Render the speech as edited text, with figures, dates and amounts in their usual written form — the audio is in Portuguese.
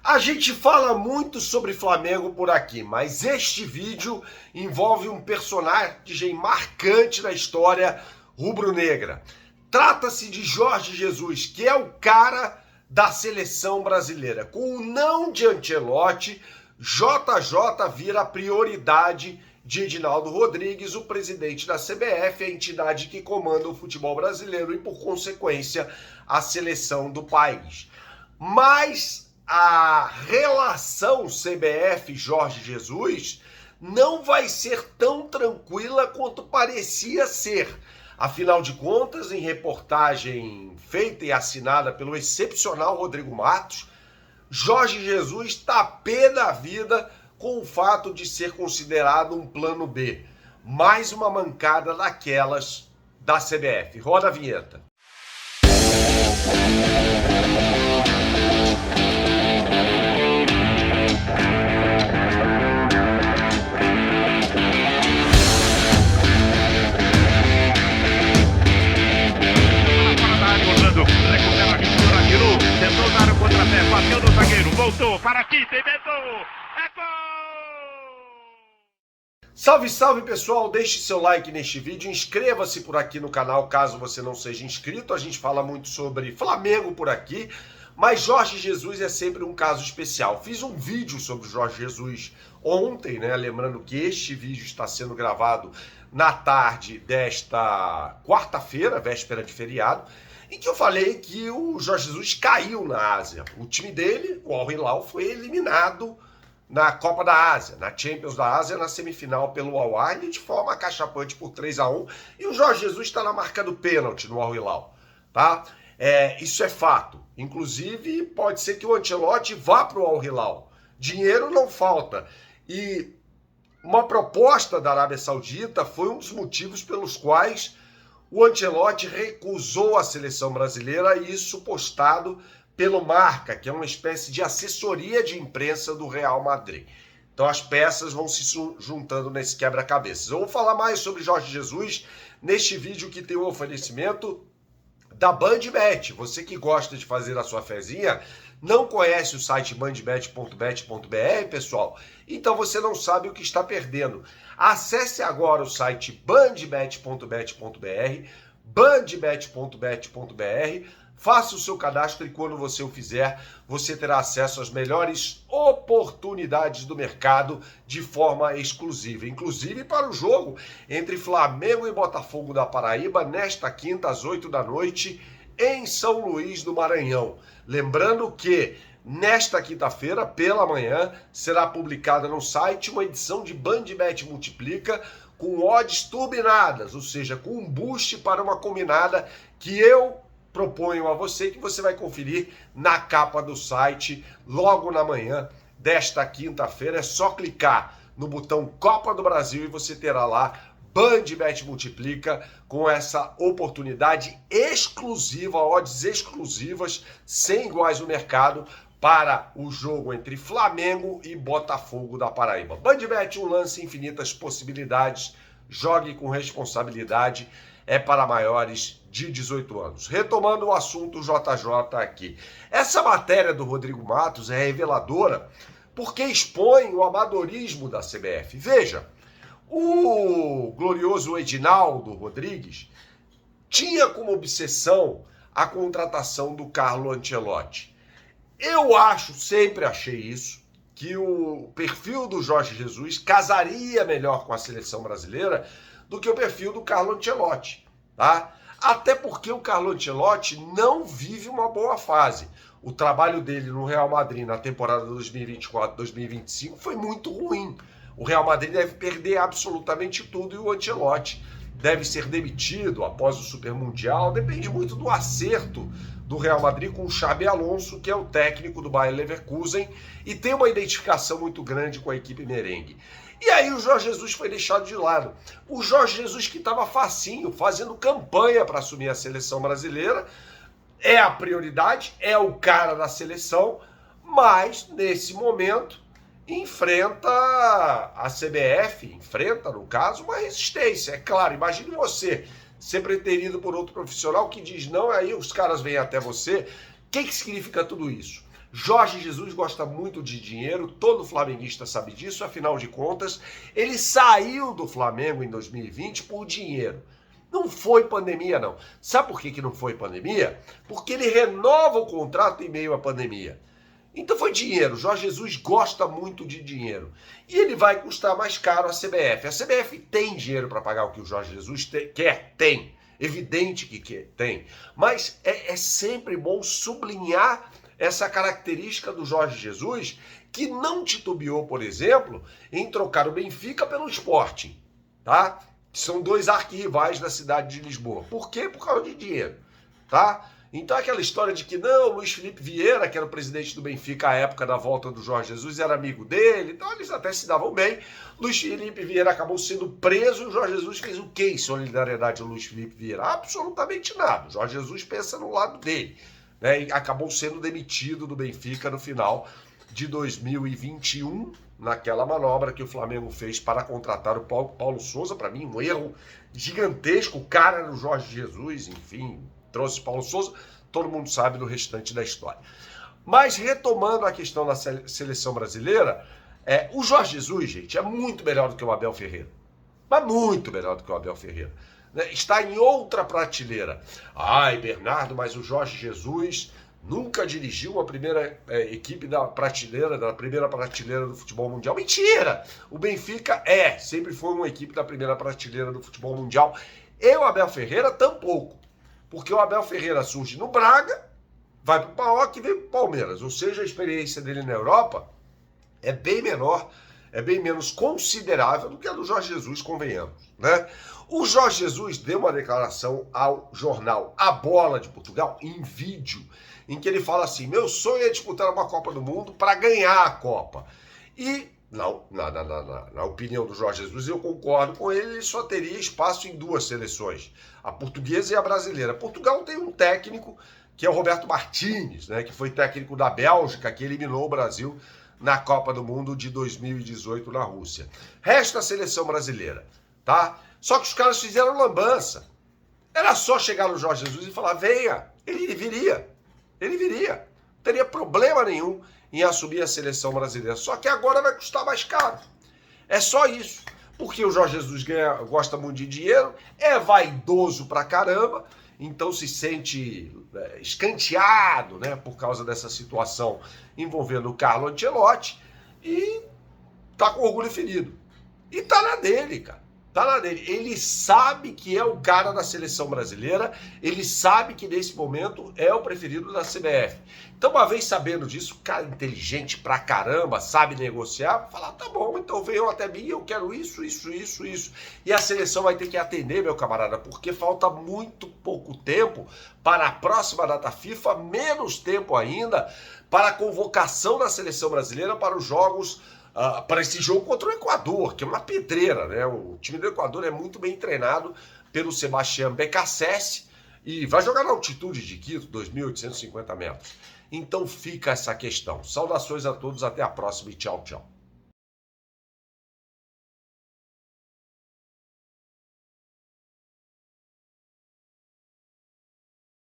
A gente fala muito sobre Flamengo por aqui, mas este vídeo envolve um personagem marcante na história rubro-negra. Trata-se de Jorge Jesus, que é o cara da seleção brasileira. Com o não de Ancelotti, JJ vira a prioridade de Edinaldo Rodrigues, o presidente da CBF, a entidade que comanda o futebol brasileiro e, por consequência, a seleção do país. Mas a relação CBF-Jorge Jesus não vai ser tão tranquila quanto parecia ser. Afinal de contas, em reportagem feita e assinada pelo excepcional Rodrigo Matos, Jorge Jesus está pé da vida com o fato de ser considerado um plano B. Mais uma mancada daquelas da CBF. Roda a vinheta. Tentou dar o contrapé, bateu no zagueiro, voltou, para aqui, tem medo, é gol! Salve, salve pessoal, deixe seu like neste vídeo, inscreva-se por aqui no canal caso você não seja inscrito. A gente fala muito sobre Flamengo por aqui, mas Jorge Jesus é sempre um caso especial. Fiz um vídeo sobre o Jorge Jesus ontem, né? Lembrando que este vídeo está sendo gravado na tarde desta quarta-feira, véspera de feriado, em que eu falei que o Jorge Jesus caiu na Ásia. O time dele, o Al Hilal, foi eliminado na Copa da Ásia, na Champions da Ásia, na semifinal pelo Al Ahly, de forma acachapante por 3-1, e o Jorge Jesus está na marca do pênalti no Al Hilal, tá? Isso é fato. Inclusive, pode ser que o Ancelotti vá para o Al Hilal. Dinheiro não falta. E uma proposta da Arábia Saudita foi um dos motivos pelos quais o Ancelotti recusou a seleção brasileira, e isso postado pelo Marca, que é uma espécie de assessoria de imprensa do Real Madrid. Então as peças vão se juntando nesse quebra-cabeças. Eu vou falar mais sobre Jorge Jesus neste vídeo que tem o oferecimento da BandBet. Você que gosta de fazer a sua fezinha, não conhece o site bandbet.bet.br, pessoal? Então você não sabe o que está perdendo. Acesse agora o site bandbet.bet.br, bandbet.bet.br, faça o seu cadastro e quando você o fizer, você terá acesso às melhores oportunidades do mercado de forma exclusiva. Inclusive para o jogo entre Flamengo e Botafogo da Paraíba, nesta quinta às 8 da noite, em São Luís do Maranhão. Lembrando que nesta quinta-feira, pela manhã, será publicada no site uma edição de BandBet Multiplica com odds turbinadas, ou seja, com um boost para uma combinada que eu proponho a você, que você vai conferir na capa do site logo na manhã desta quinta-feira. É só clicar no botão Copa do Brasil e você terá lá BandBet Multiplica com essa oportunidade exclusiva, odds exclusivas, sem iguais no mercado, para o jogo entre Flamengo e Botafogo da Paraíba. BandBet, um lance, infinitas possibilidades, jogue com responsabilidade, é para maiores de 18 anos. Retomando o assunto JJ aqui. Essa matéria do Rodrigo Matos é reveladora porque expõe o amadorismo da CBF. Veja, o glorioso Edinaldo Rodrigues tinha como obsessão a contratação do Carlo Ancelotti. Eu sempre achei isso, que o perfil do Jorge Jesus casaria melhor com a seleção brasileira do que o perfil do Carlo Ancelotti, tá? Até porque o Carlo Ancelotti não vive uma boa fase. O trabalho dele no Real Madrid na temporada 2024-2025 foi muito ruim. O Real Madrid deve perder absolutamente tudo e o Ancelotti deve ser demitido após o Super Mundial. Depende muito do acerto do Real Madrid com o Xabi Alonso, que é o técnico do Bayer Leverkusen, e tem uma identificação muito grande com a equipe merengue. E aí o Jorge Jesus foi deixado de lado. O Jorge Jesus, que estava facinho, fazendo campanha para assumir a seleção brasileira, é a prioridade, é o cara da seleção, mas nesse momento enfrenta a CBF, enfrenta, no caso, uma resistência. É claro, imagine você ser preterido por outro profissional que diz não, aí os caras vêm até você. O que significa tudo isso? Jorge Jesus gosta muito de dinheiro, todo flamenguista sabe disso, afinal de contas, ele saiu do Flamengo em 2020 por dinheiro. Não foi pandemia, não. Sabe por que não foi pandemia? Porque ele renova o contrato em meio à pandemia. Então foi dinheiro. Jorge Jesus gosta muito de dinheiro. E ele vai custar mais caro a CBF. A CBF tem dinheiro para pagar o que o Jorge Jesus quer? Tem. Evidente que tem. Mas é sempre bom sublinhar essa característica do Jorge Jesus, que não titubeou, por exemplo, em trocar o Benfica pelo Sporting, tá? Que são dois arquirrivais da cidade de Lisboa. Por quê? Por causa de dinheiro, tá? Então aquela história de que não, Luiz Felipe Vieira, que era o presidente do Benfica à época da volta do Jorge Jesus, era amigo dele, então eles até se davam bem. Luiz Felipe Vieira acabou sendo preso e o Jorge Jesus fez o quê em solidariedade ao Luiz Felipe Vieira? Absolutamente nada. O Jorge Jesus pensa no lado dele, né? E acabou sendo demitido do Benfica no final de 2021, naquela manobra que o Flamengo fez para contratar o Paulo Souza. Para mim, um erro gigantesco. O cara era o Jorge Jesus, enfim, trouxe Paulo Souza, todo mundo sabe do restante da história. Mas retomando a questão da seleção brasileira, o Jorge Jesus, gente, é muito melhor do que o Abel Ferreira. Mas muito melhor do que o Abel Ferreira. Está em outra prateleira. Ai, Bernardo, mas o Jorge Jesus nunca dirigiu a primeira equipe da primeira prateleira do futebol mundial. Mentira! O Benfica sempre foi uma equipe da primeira prateleira do futebol mundial. E o Abel Ferreira tampouco. Porque o Abel Ferreira surge no Braga, vai para o PAOK e vem para o Palmeiras. Ou seja, a experiência dele na Europa é bem menor, é bem menos considerável do que a do Jorge Jesus, convenhamos, né? O Jorge Jesus deu uma declaração ao jornal A Bola de Portugal, em vídeo, em que ele fala assim: meu sonho é disputar uma Copa do Mundo para ganhar a Copa. E, na opinião do Jorge Jesus, eu concordo com ele, ele só teria espaço em duas seleções, a portuguesa e a brasileira. Portugal tem um técnico, que é o Roberto Martínez, né, que foi técnico da Bélgica, que eliminou o Brasil na Copa do Mundo de 2018 na Rússia. Resta a seleção brasileira, tá? Só que os caras fizeram lambança. Era só chegar no Jorge Jesus e falar: venha, ele viria. Não teria problema nenhum em assumir a seleção brasileira. Só que agora vai custar mais caro. É só isso. Porque o Jorge Jesus gosta muito de dinheiro, é vaidoso pra caramba, então se sente escanteado, né, por causa dessa situação envolvendo o Carlo Ancelotti, e tá com orgulho ferido. E tá na dele, cara. Tá na dele. Ele sabe que é o cara da seleção brasileira, ele sabe que nesse momento é o preferido da CBF. Então, uma vez sabendo disso, cara inteligente pra caramba, sabe negociar, vai falar: tá bom, então venham até mim, eu quero isso. E a seleção vai ter que atender, meu camarada, porque falta muito pouco tempo para a próxima data FIFA, menos tempo ainda para a convocação da seleção brasileira para os jogos, para esse jogo contra o Equador, que é uma pedreira, né? O time do Equador é muito bem treinado pelo Sebastián Becassese e vai jogar na altitude de Quito, 2.850 metros. Então fica essa questão. Saudações a todos, até a próxima e tchau, tchau.